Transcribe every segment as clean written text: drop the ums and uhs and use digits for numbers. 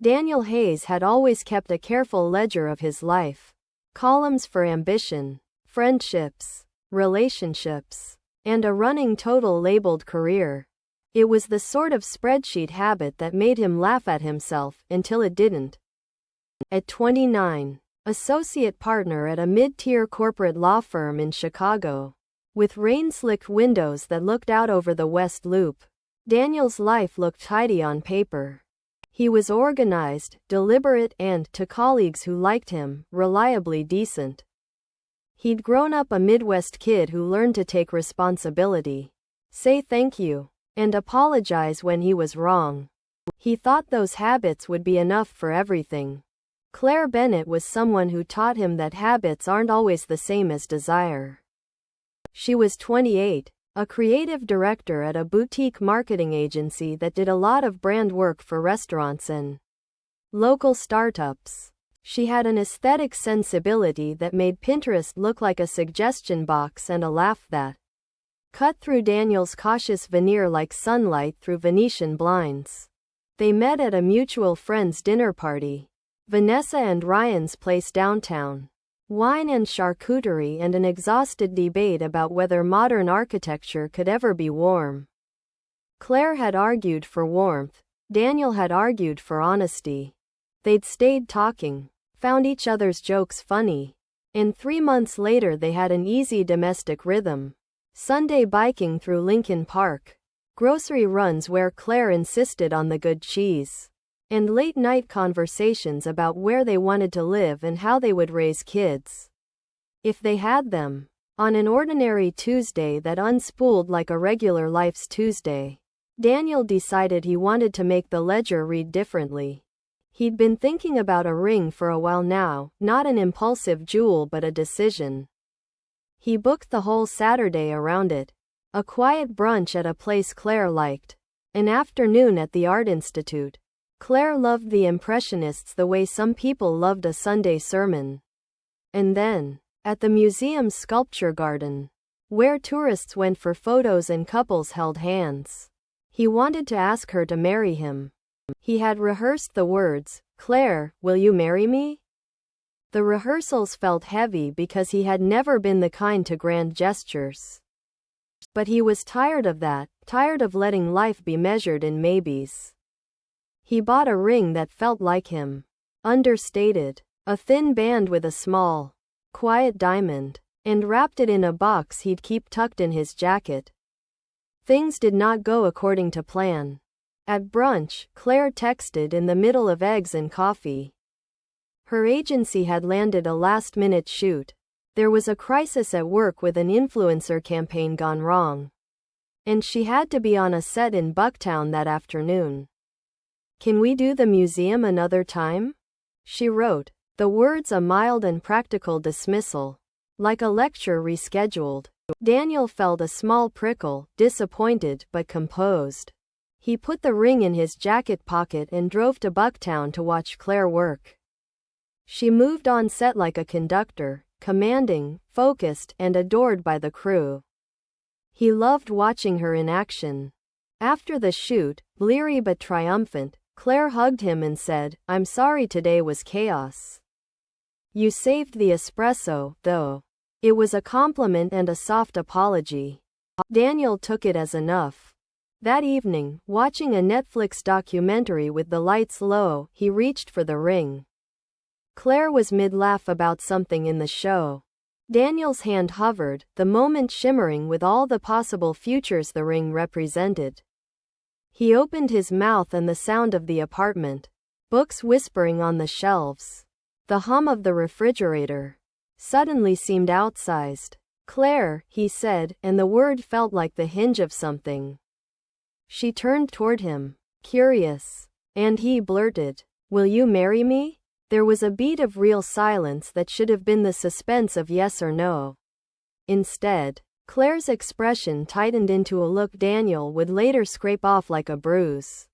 Daniel Hayes had always kept a careful ledger of his life. Columns for ambition, friendships, relationships, and a running total labeled career. It was the sort of spreadsheet habit that made him laugh at himself until it didn't. At 29, associate partner at a mid-tier corporate law firm in Chicago, with rain-slicked windows that looked out over the West Loop, Daniel's life looked tidy on paper. He was organized, deliberate, and, to colleagues who liked him, reliably decent. He'd grown up a Midwest kid who learned to take responsibility, say thank you, and apologize when he was wrong. He thought those habits would be enough for everything. Claire Bennett was someone who taught him that habits aren't always the same as desire. She was 28, a creative director at a boutique marketing agency that did a lot of brand work for restaurants and local startups. She had an aesthetic sensibility that made Pinterest look like a suggestion box and a laugh that cut through Daniel's cautious veneer like sunlight through Venetian blinds. They met at a mutual friend's dinner party, Vanessa and Ryan's place downtown. Wine and charcuterie and an exhausted debate about whether modern architecture could ever be warm. Claire had argued for warmth. Daniel had argued for honesty. They'd stayed talking, found each other's jokes funny, and 3 months later they had an easy domestic rhythm. Sunday biking through Lincoln Park, grocery runs where Claire insisted on the good cheese, and late-night conversations about where they wanted to live and how they would raise kids, if they had them. On an ordinary Tuesday that unspooled like a regular life's Tuesday, Daniel decided he wanted to make the ledger read differently. He'd been thinking about a ring for a while now, not an impulsive jewel but a decision. He booked the whole Saturday around it. A quiet brunch at a place Claire liked, an afternoon at the Art Institute. Claire loved the Impressionists the way some people loved a Sunday sermon. And then, at the museum's sculpture garden, where tourists went for photos and couples held hands, he wanted to ask her to marry him. He had rehearsed the words, "Claire, will you marry me?" The rehearsals felt heavy because he had never been the kind to grand gestures. But he was tired of that, tired of letting life be measured in maybes. He bought a ring that felt like him. Understated. A thin band with a small, quiet diamond. And wrapped it in a box he'd keep tucked in his jacket. Things did not go according to plan. At brunch, Claire texted in the middle of eggs and coffee. Her agency had landed a last-minute shoot. There was a crisis at work with an influencer campaign gone wrong. And she had to be on a set in Bucktown that afternoon. "Can we do the museum another time?" she wrote, the words a mild and practical dismissal, like a lecture rescheduled. Daniel felt a small prickle, disappointed but composed. He put the ring in his jacket pocket and drove to Bucktown to watch Claire work. She moved on set like a conductor, commanding, focused, and adored by the crew. He loved watching her in action. After the shoot, bleary but triumphant, Claire hugged him and said, "I'm sorry today was chaos. You saved the espresso, though." It was a compliment and a soft apology. Daniel took it as enough. That evening, watching a Netflix documentary with the lights low, he reached for the ring. Claire was mid-laugh about something in the show. Daniel's hand hovered, the moment shimmering with all the possible futures the ring represented. He opened his mouth and the sound of the apartment. Books whispering on the shelves. The hum of the refrigerator. Suddenly seemed outsized. "Claire," he said, and the word felt like the hinge of something. She turned toward him, curious. And he blurted, "Will you marry me?" There was a beat of real silence that should have been the suspense of yes or no. Instead, Claire's expression tightened into a look Daniel would later scrape off like a bruise.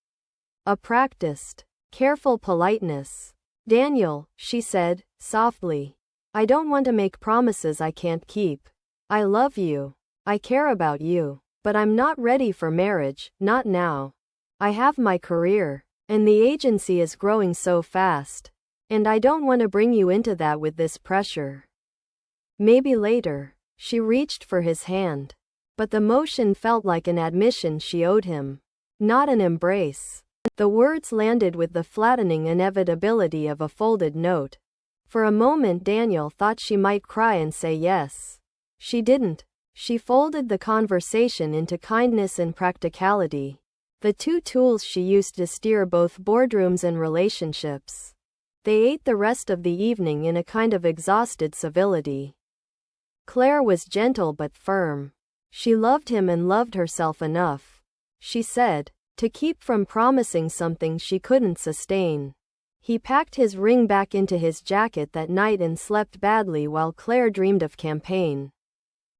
A practiced, careful politeness. "Daniel," she said, softly, "I don't want to make promises I can't keep. I love you. I care about you. But I'm not ready for marriage, not now. I have my career. And the agency is growing so fast. And I don't want to bring you into that with this pressure. Maybe later. She reached for his hand. But the motion felt like an admission she owed him. Not an embrace. The words landed with the flattening inevitability of a folded note. For a moment Daniel thought she might cry and say yes. She didn't. She folded the conversation into kindness and practicality. The two tools she used to steer both boardrooms and relationships. They ate the rest of the evening in a kind of exhausted civility. Claire was gentle but firm. She loved him and loved herself enough, she said, to keep from promising something she couldn't sustain. He packed his ring back into his jacket that night and slept badly while Claire dreamed of campaign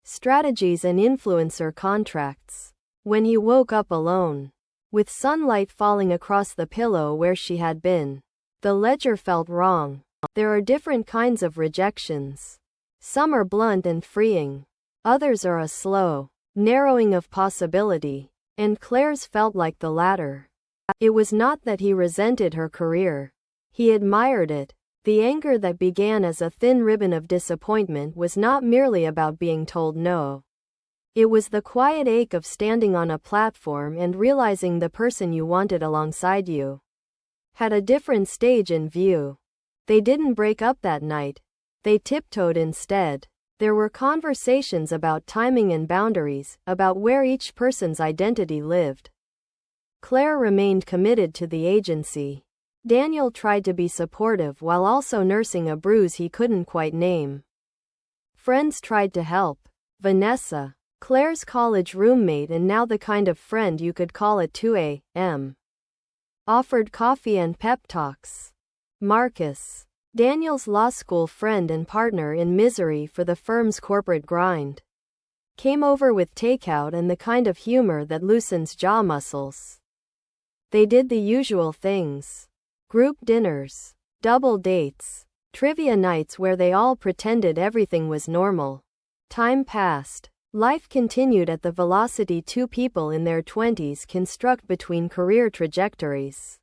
strategies and influencer contracts. When he woke up alone, with sunlight falling across the pillow where she had been, the ledger felt wrong. There are different kinds of rejections. Some are blunt and freeing. Others are a slow narrowing of possibility. And Claire's felt like the latter. It was not that he resented her career. He admired it. The anger that began as a thin ribbon of disappointment was not merely about being told no. It was the quiet ache of standing on a platform and realizing the person you wanted alongside you had a different stage in view. They didn't break up that night. They tiptoed instead. There were conversations about timing and boundaries, about where each person's identity lived. Claire remained committed to the agency. Daniel tried to be supportive while also nursing a bruise he couldn't quite name. Friends tried to help. Vanessa, Claire's college roommate and now the kind of friend you could call at 2 a.m., offered coffee and pep talks. Marcus, Daniel's law school friend and partner in misery for the firm's corporate grind, came over with takeout and the kind of humor that loosens jaw muscles. They did the usual things. Group dinners, double dates, trivia nights where they all pretended everything was normal. Time passed. Life continued at the velocity two people in their 20s construct between career trajectories.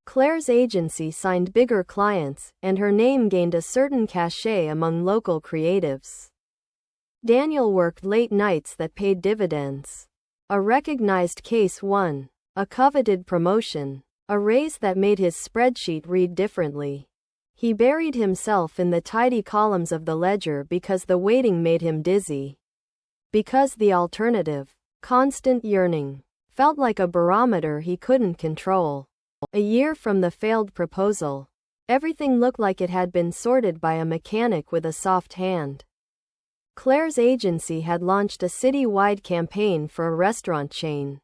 Claire's agency signed bigger clients, and her name gained a certain cachet among local creatives. Daniel worked late nights that paid dividends. A recognized case won, a coveted promotion, a raise that made his spreadsheet read differently. He buried himself in the tidy columns of the ledger because the waiting made him dizzy. Because the alternative, constant yearning, felt like a barometer he couldn't control. A year from the failed proposal, everything looked like it had been sorted by a mechanic with a soft hand. Claire's agency had launched a city-wide campaign for a restaurant chain.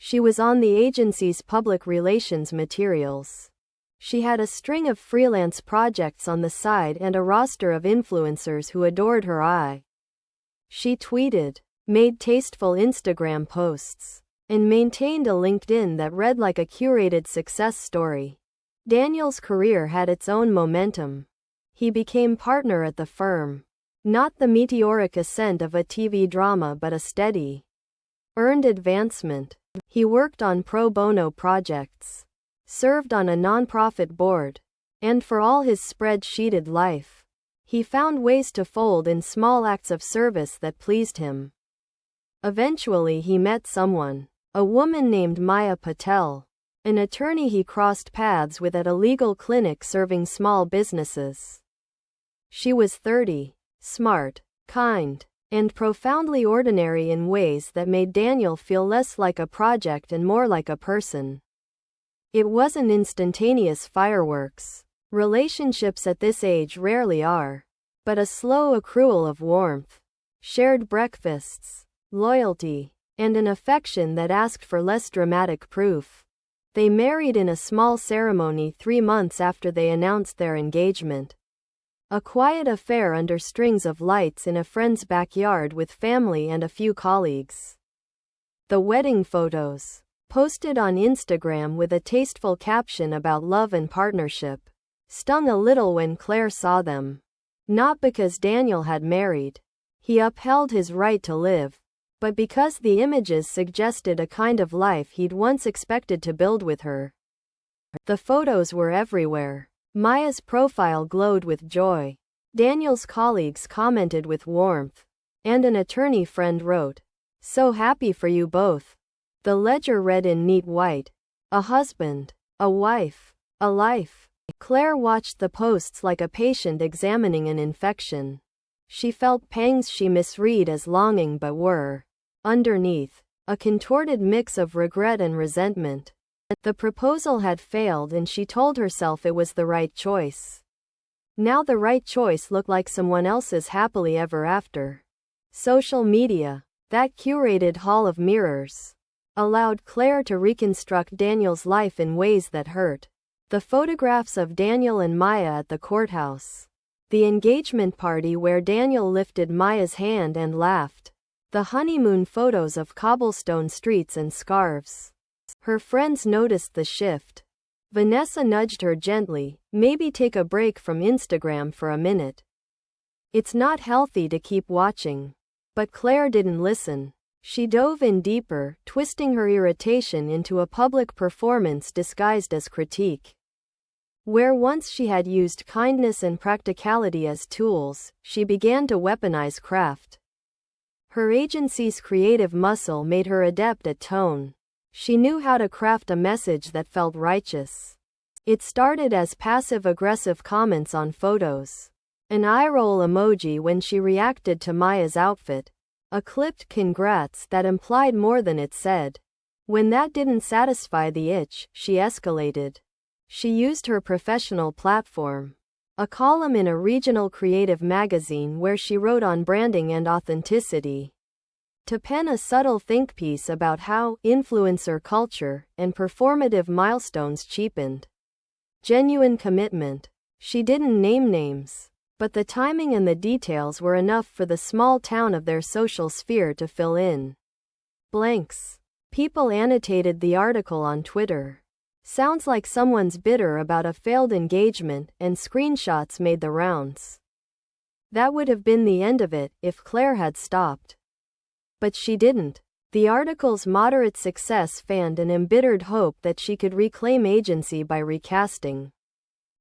She was on the agency's public relations materials. She had a string of freelance projects on the side and a roster of influencers who adored her eye. She tweeted, made tasteful Instagram posts, and maintained a LinkedIn that read like a curated success story. Daniel's career had its own momentum. He became partner at the firm. Not the meteoric ascent of a TV drama but a steady, earned advancement. He worked on pro bono projects, served on a nonprofit board, and for all his spreadsheeted life, he found ways to fold in small acts of service that pleased him. Eventually he met someone, a woman named Maya Patel, an attorney he crossed paths with at a legal clinic serving small businesses. She was 30, smart, kind, and profoundly ordinary in ways that made Daniel feel less like a project and more like a person. It wasn't instantaneous fireworks. Relationships at this age rarely are. But a slow accrual of warmth, shared breakfasts, loyalty, and an affection that asked for less dramatic proof. They married in a small ceremony 3 months after they announced their engagement. A quiet affair under strings of lights in a friend's backyard with family and a few colleagues. The wedding photos, posted on Instagram with a tasteful caption about love and partnership, stung a little when Claire saw them. Not because Daniel had married. He upheld his right to live. But because the images suggested a kind of life he'd once expected to build with her. The photos were everywhere. Maya's profile glowed with joy. Daniel's colleagues commented with warmth. And an attorney friend wrote, "So happy for you both." The ledger read in neat white, "A husband, a wife, a life." Claire watched the posts like a patient examining an infection. She felt pangs she misread as longing but were, underneath, a contorted mix of regret and resentment. The proposal had failed and she told herself it was the right choice. Now the right choice looked like someone else's happily ever after. Social media, that curated hall of mirrors, allowed Claire to reconstruct Daniel's life in ways that hurt. The photographs of Daniel and Maya at the courthouse. The engagement party where Daniel lifted Maya's hand and laughed. The honeymoon photos of cobblestone streets and scarves. Her friends noticed the shift. Vanessa nudged her gently, "Maybe take a break from Instagram for a minute. It's not healthy to keep watching." But Claire didn't listen. She dove in deeper, twisting her irritation into a public performance disguised as critique. Where once she had used kindness and practicality as tools, she began to weaponize craft. Her agency's creative muscle made her adept at tone. She knew how to craft a message that felt righteous. It started as passive-aggressive comments on photos. An eye-roll emoji when she reacted to Maya's outfit. A clipped "congrats" that implied more than it said. When that didn't satisfy the itch, she escalated. She used her professional platform. A column in a regional creative magazine where she wrote on branding and authenticity. To pen a subtle think piece about how influencer culture and performative milestones cheapened genuine commitment. She didn't name names. But the timing and the details were enough for the small town of their social sphere to fill in blanks. People annotated the article on Twitter. "Sounds like someone's bitter about a failed engagement," and screenshots made the rounds. That would have been the end of it if Claire had stopped. But she didn't. The article's moderate success fanned an embittered hope that she could reclaim agency by recasting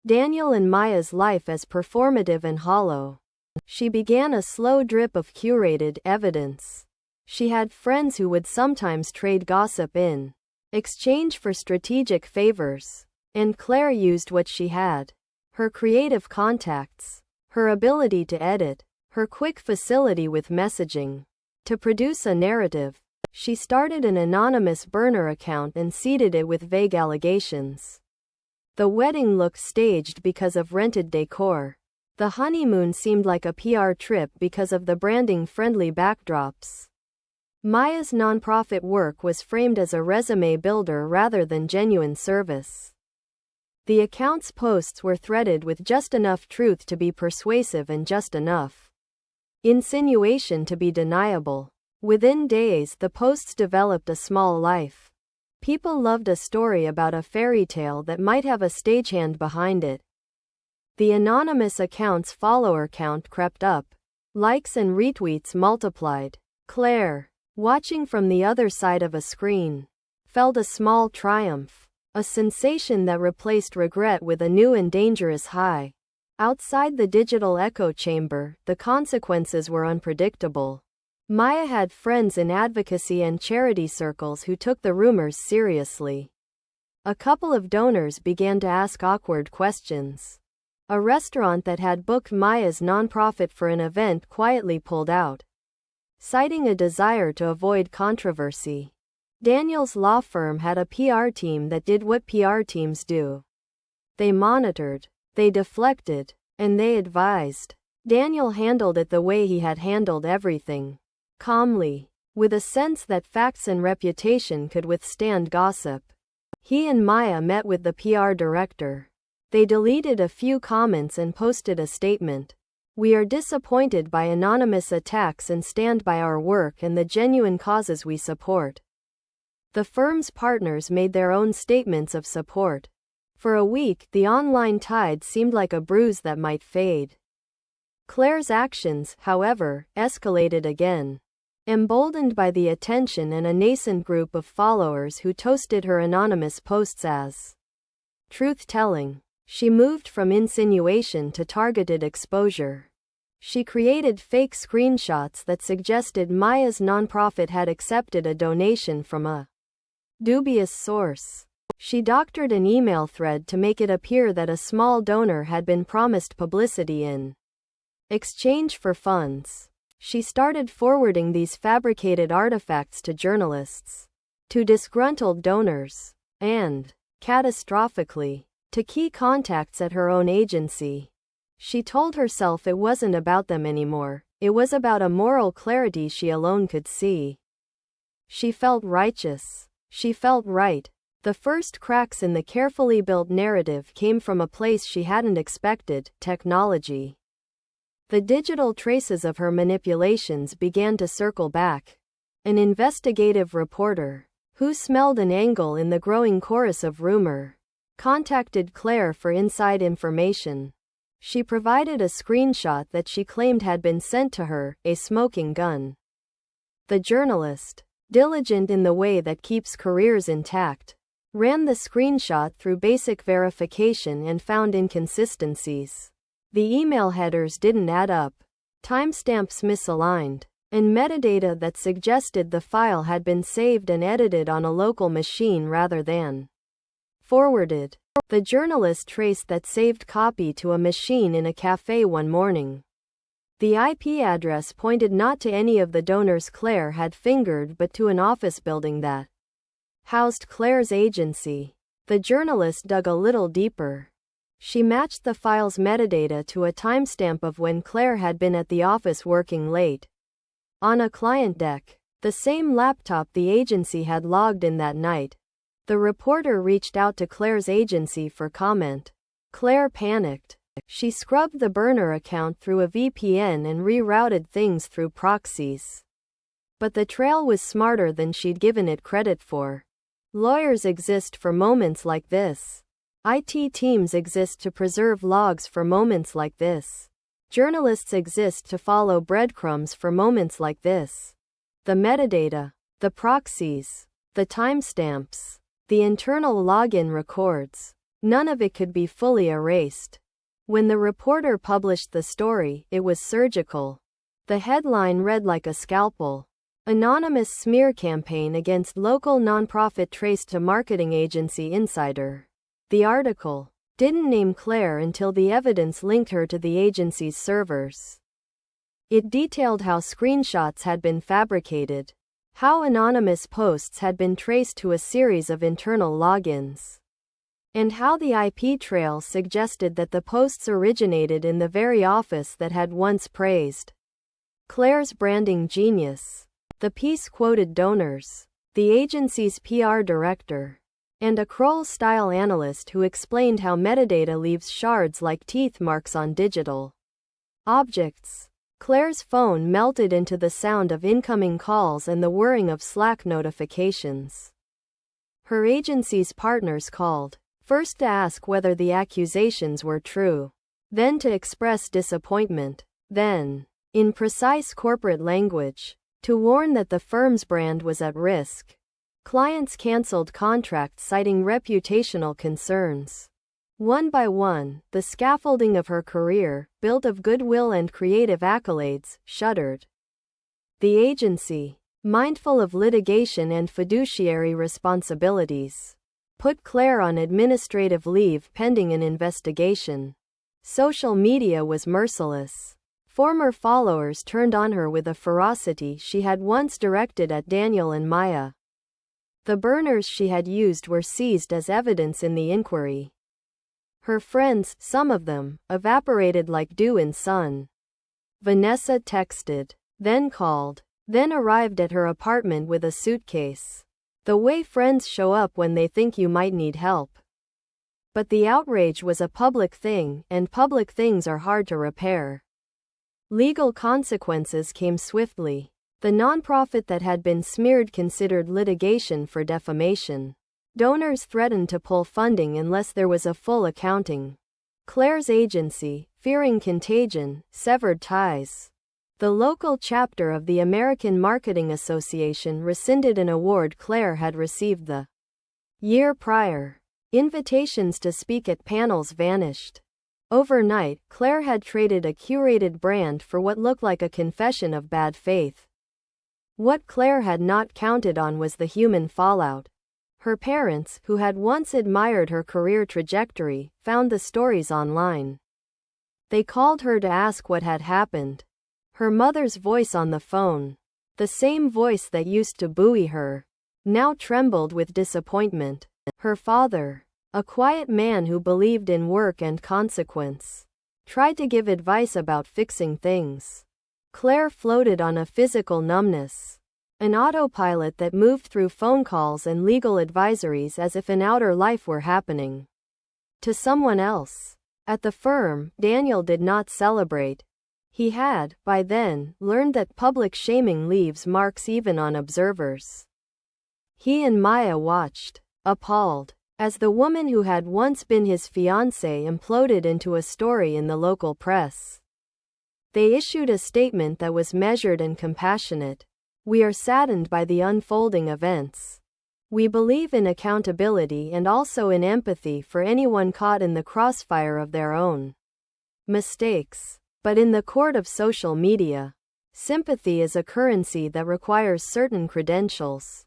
Daniel and Maya's life as performative and hollow. She began a slow drip of curated evidence. She had friends who would sometimes trade gossip in exchange for strategic favors. And Claire used what she had. Her creative contacts. Her ability to edit. Her quick facility with messaging. To produce a narrative. She started an anonymous burner account and seeded it with vague allegations. The wedding looked staged because of rented decor. The honeymoon seemed like a PR trip because of the branding-friendly backdrops. Maya's nonprofit work was framed as a resume builder rather than genuine service. The account's posts were threaded with just enough truth to be persuasive and just enough insinuation to be deniable. Within days, the posts developed a small life. People loved a story about a fairy tale that might have a stagehand behind it. The anonymous account's follower count crept up. Likes and retweets multiplied. Claire, watching from the other side of a screen, felt a small triumph. A sensation that replaced regret with a new and dangerous high. Outside the digital echo chamber, the consequences were unpredictable. Maya had friends in advocacy and charity circles who took the rumors seriously. A couple of donors began to ask awkward questions. A restaurant that had booked Maya's nonprofit for an event quietly pulled out, citing a desire to avoid controversy. Daniel's law firm had a PR team that did what PR teams do. They monitored, they deflected, and they advised. Daniel handled it the way he had handled everything. Calmly, with a sense that facts and reputation could withstand gossip. He and Maya met with the PR director. They deleted a few comments and posted a statement. "We are disappointed by anonymous attacks and stand by our work and the genuine causes we support." The firm's partners made their own statements of support. For a week, the online tide seemed like a bruise that might fade. Claire's actions, however, escalated again. Emboldened by the attention and a nascent group of followers who toasted her anonymous posts as Truth-telling. She moved from insinuation to targeted exposure. She created fake screenshots that suggested Maya's nonprofit had accepted a donation from a dubious source. She doctored an email thread to make it appear that a small donor had been promised publicity in exchange for funds. She started forwarding these fabricated artifacts to journalists, to disgruntled donors, and, catastrophically, to key contacts at her own agency. She told herself it wasn't about them anymore, it was about a moral clarity she alone could see. She felt righteous. She felt right. The first cracks in the carefully built narrative came from a place she hadn't expected: technology. The digital traces of her manipulations began to circle back. An investigative reporter, who smelled an angle in the growing chorus of rumor, contacted Claire for inside information. She provided a screenshot that she claimed had been sent to her, a smoking gun. The journalist, diligent in the way that keeps careers intact, ran the screenshot through basic verification and found inconsistencies. The email headers didn't add up, timestamps misaligned, and metadata that suggested the file had been saved and edited on a local machine rather than forwarded. The journalist traced that saved copy to a machine in a cafe one morning. The IP address pointed not to any of the donors Claire had fingered but to an office building that housed Claire's agency. The journalist dug a little deeper. She matched the file's metadata to a timestamp of when Claire had been at the office working late on a client deck, the same laptop the agency had logged in that night. The reporter reached out to Claire's agency for comment. Claire panicked. She scrubbed the burner account through a VPN and rerouted things through proxies. But the trail was smarter than she'd given it credit for. Lawyers exist for moments like this. IT teams exist to preserve logs for moments like this. Journalists exist to follow breadcrumbs for moments like this. The metadata, the proxies, the timestamps, the internal login records. None of it could be fully erased. When the reporter published the story, it was surgical. The headline read like a scalpel. Anonymous smear campaign against local nonprofit traced to marketing agency insider. The article didn't name Claire until the evidence linked her to the agency's servers. It detailed how screenshots had been fabricated, how anonymous posts had been traced to a series of internal logins, and how the IP trail suggested that the posts originated in the very office that had once praised Claire's branding genius. The piece quoted donors, the agency's PR director, and a Kroll-style analyst who explained how metadata leaves shards like teeth marks on digital objects. Claire's phone melted into the sound of incoming calls and the whirring of Slack notifications. Her agency's partners called, first to ask whether the accusations were true, then to express disappointment, then, in precise corporate language, to warn that the firm's brand was at risk. Clients canceled contracts citing reputational concerns. One by one, the scaffolding of her career, built of goodwill and creative accolades, shuddered. The agency, mindful of litigation and fiduciary responsibilities, put Claire on administrative leave pending an investigation. Social media was merciless. Former followers turned on her with a ferocity she had once directed at Daniel and Maya. The burners she had used were seized as evidence in the inquiry. Her friends, some of them, evaporated like dew in sun. Vanessa texted, then called, then arrived at her apartment with a suitcase. The way friends show up when they think you might need help. But the outrage was a public thing, and public things are hard to repair. Legal consequences came swiftly. The nonprofit that had been smeared considered litigation for defamation. Donors threatened to pull funding unless there was a full accounting. Claire's agency, fearing contagion, severed ties. The local chapter of the American Marketing Association rescinded an award Claire had received the year prior. Invitations to speak at panels vanished. Overnight, Claire had traded a curated brand for what looked like a confession of bad faith. What Claire had not counted on was the human fallout. Her parents, who had once admired her career trajectory, found the stories online. They called her to ask what had happened. Her mother's voice on the phone, the same voice that used to buoy her, now trembled with disappointment. Her father, a quiet man who believed in work and consequence, tried to give advice about fixing things. Claire floated on a physical numbness, an autopilot that moved through phone calls and legal advisories as if an outer life were happening to someone else. At the firm, Daniel did not celebrate. He had, by then, learned that public shaming leaves marks even on observers. He and Maya watched, appalled, as the woman who had once been his fiancée imploded into a story in the local press. They issued a statement that was measured and compassionate. "We are saddened by the unfolding events. We believe in accountability and also in empathy for anyone caught in the crossfire of their own mistakes. But in the court of social media, sympathy is a currency that requires certain credentials."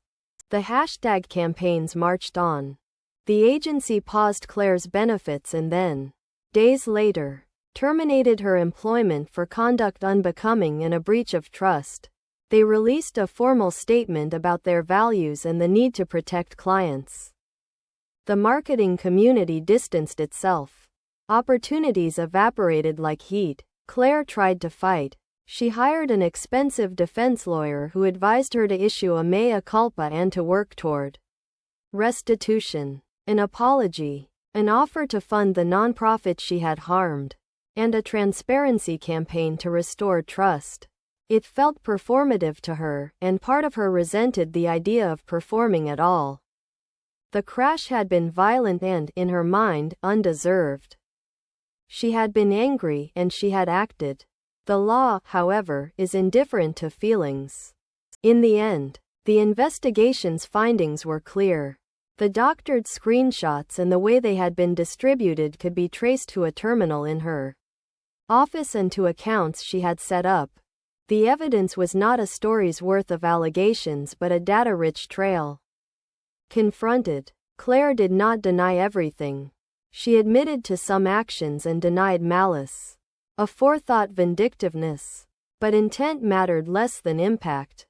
The hashtag campaigns marched on. The agency paused Claire's benefits and then, days later, terminated her employment for conduct unbecoming and a breach of trust. They released a formal statement about their values and the need to protect clients. The marketing community distanced itself. Opportunities evaporated like heat. Claire tried to fight. She hired an expensive defense lawyer who advised her to issue a mea culpa and to work toward restitution, an apology, an offer to fund the nonprofit she had harmed, and a transparency campaign to restore trust. It felt performative to her, and part of her resented the idea of performing at all. The crash had been violent and, in her mind, undeserved. She had been angry and she had acted. The law, however, is indifferent to feelings. In the end, the investigation's findings were clear. The doctored screenshots and the way they had been distributed could be traced to a terminal in her office and to accounts she had set up. The evidence was not a story's worth of allegations but a data-rich trail. Confronted, Claire did not deny everything. She admitted to some actions and denied malice, aforethought vindictiveness. But intent mattered less than impact.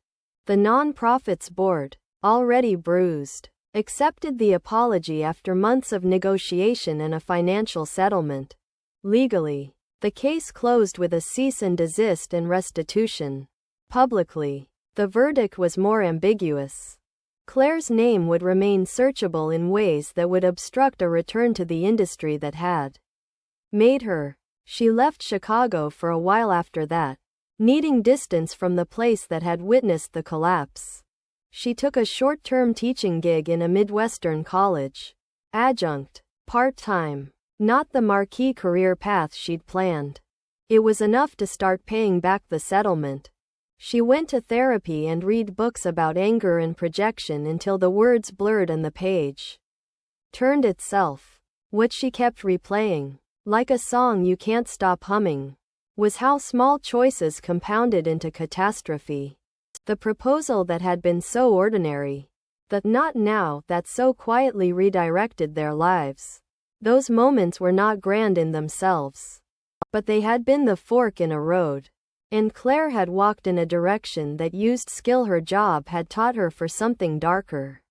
The non-profit's board, already bruised, accepted the apology after months of negotiation and a financial settlement. Legally, the case closed with a cease and desist and restitution. Publicly, the verdict was more ambiguous. Claire's name would remain searchable in ways that would obstruct a return to the industry that had made her. She left Chicago for a while after that, needing distance from the place that had witnessed the collapse. She took a short-term teaching gig in a Midwestern college. Adjunct, part-time, not the marquee career path she'd planned. It was enough to start paying back the settlement. She went to therapy and read books about anger and projection until the words blurred and the page turned itself. What she kept replaying, like a song you can't stop humming, was how small choices compounded into catastrophe. The proposal that had been so ordinary, the not now that so quietly redirected their lives. Those moments were not grand in themselves, but they had been the fork in a road. And Claire had walked in a direction that used skill her job had taught her for something darker.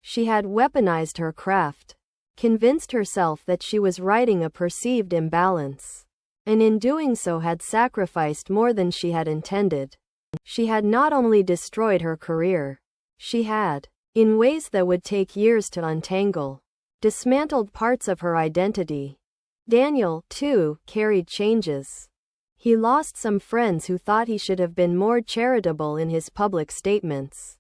She had weaponized her craft, convinced herself that she was righting a perceived imbalance, and in doing so had sacrificed more than she had intended. She had not only destroyed her career, she had, in ways that would take years to untangle, dismantled parts of her identity. Daniel, too, carried changes. He lost some friends who thought he should have been more charitable in his public statements.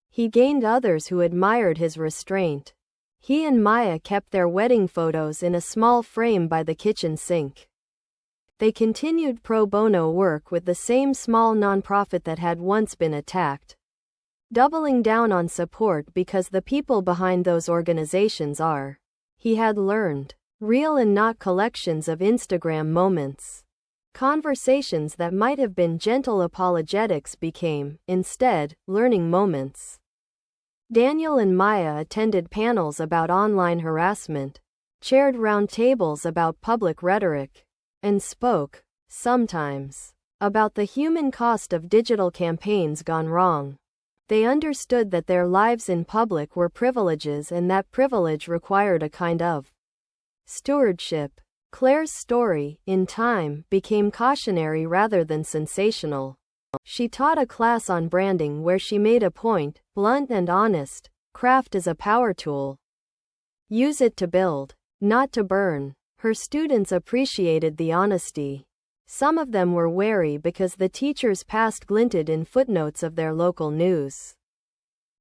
He gained others who admired his restraint. He and Maya kept their wedding photos in a small frame by the kitchen sink. They continued pro bono work with the same small nonprofit that had once been attacked. doubling down on support because the people behind those organizations are, he had learned, real and not collections of Instagram moments. Conversations that might have been gentle apologetics became, instead, learning moments. Daniel and Maya attended panels about online harassment, chaired roundtables about public rhetoric, and spoke, sometimes, about the human cost of digital campaigns gone wrong. They understood that their lives in public were privileges and that privilege required a kind of stewardship. Claire's story, in time, became cautionary rather than sensational. She taught a class on branding where she made a point, blunt and honest: craft is a power tool. Use it to build, not to burn. Her students appreciated the honesty. Some of them were wary because the teacher's past glinted in footnotes of their local news.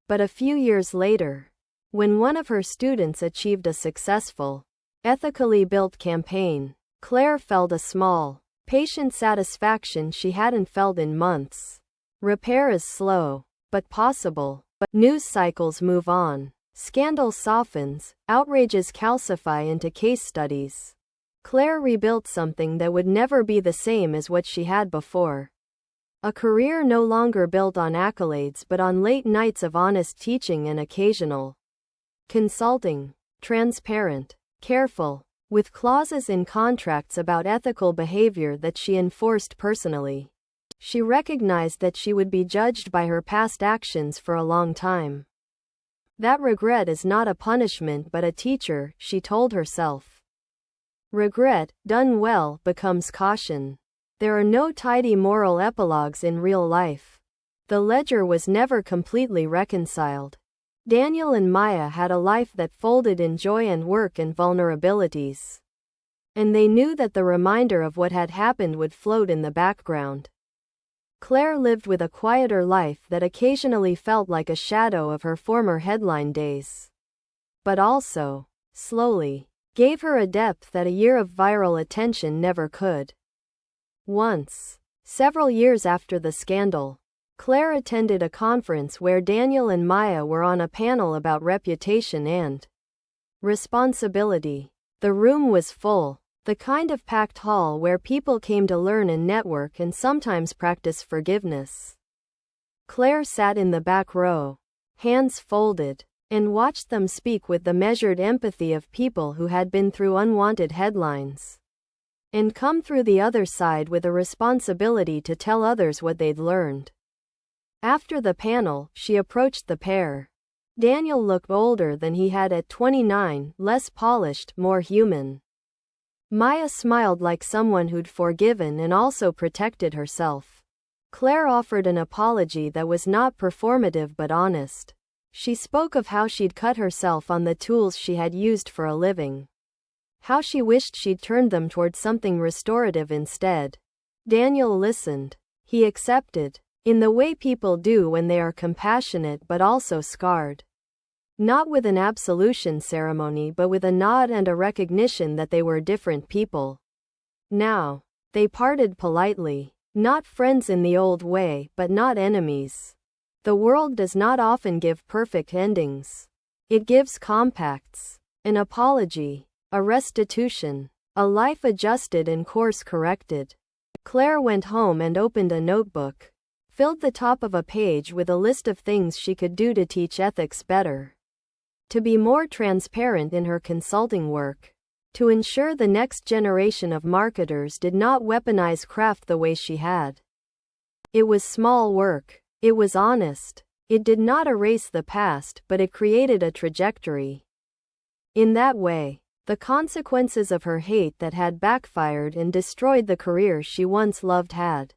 But a few years later, when one of her students achieved a successful, ethically built campaign, Claire felt a small, patient satisfaction she hadn't felt in months. Repair is slow, but possible. News cycles move on. Scandal softens, outrages calcify into case studies. Claire rebuilt something that would never be the same as what she had before. A career no longer built on accolades but on late nights of honest teaching and occasional consulting. Transparent, careful, with clauses in contracts about ethical behavior that she enforced personally. She recognized that she would be judged by her past actions for a long time. That regret is not a punishment but a teacher, she told herself. Regret, done well, becomes caution. There are no tidy moral epilogues in real life. The ledger was never completely reconciled. Daniel and Maya had a life that folded in joy and work and vulnerabilities. And they knew that the reminder of what had happened would float in the background. Claire lived with a quieter life that occasionally felt like a shadow of her former headline days. But also, slowly, gave her a depth that a year of viral attention never could. Once, several years after the scandal, Claire attended a conference where Daniel and Maya were on a panel about reputation and responsibility. The room was full, the kind of packed hall where people came to learn and network and sometimes practice forgiveness. Claire sat in the back row, hands folded, and watched them speak with the measured empathy of people who had been through unwanted headlines and come through the other side with a responsibility to tell others what they'd learned. After the panel, she approached the pair. Daniel looked older than he had at 29, less polished, more human. Maya smiled like someone who'd forgiven and also protected herself. Claire offered an apology that was not performative but honest. She spoke of how she'd cut herself on the tools she had used for a living. How she wished she'd turned them toward something restorative instead. Daniel listened. He accepted. In the way people do when they are compassionate but also scarred. Not with an absolution ceremony but with a nod and a recognition that they were different people. Now, they parted politely. Not friends in the old way, but not enemies. The world does not often give perfect endings. It gives compacts, an apology, a restitution, a life adjusted and course corrected. Claire went home and opened a notebook. Filled the top of a page with a list of things she could do to teach ethics better. To be more transparent in her consulting work. To ensure the next generation of marketers did not weaponize craft the way she had. It was small work. It was honest. It did not erase the past, but it created a trajectory. In that way, the consequences of her hate that had backfired and destroyed the career she once loved had,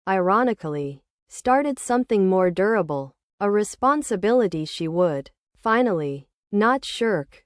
ironically, started something more durable, a responsibility she would, finally, not shirk.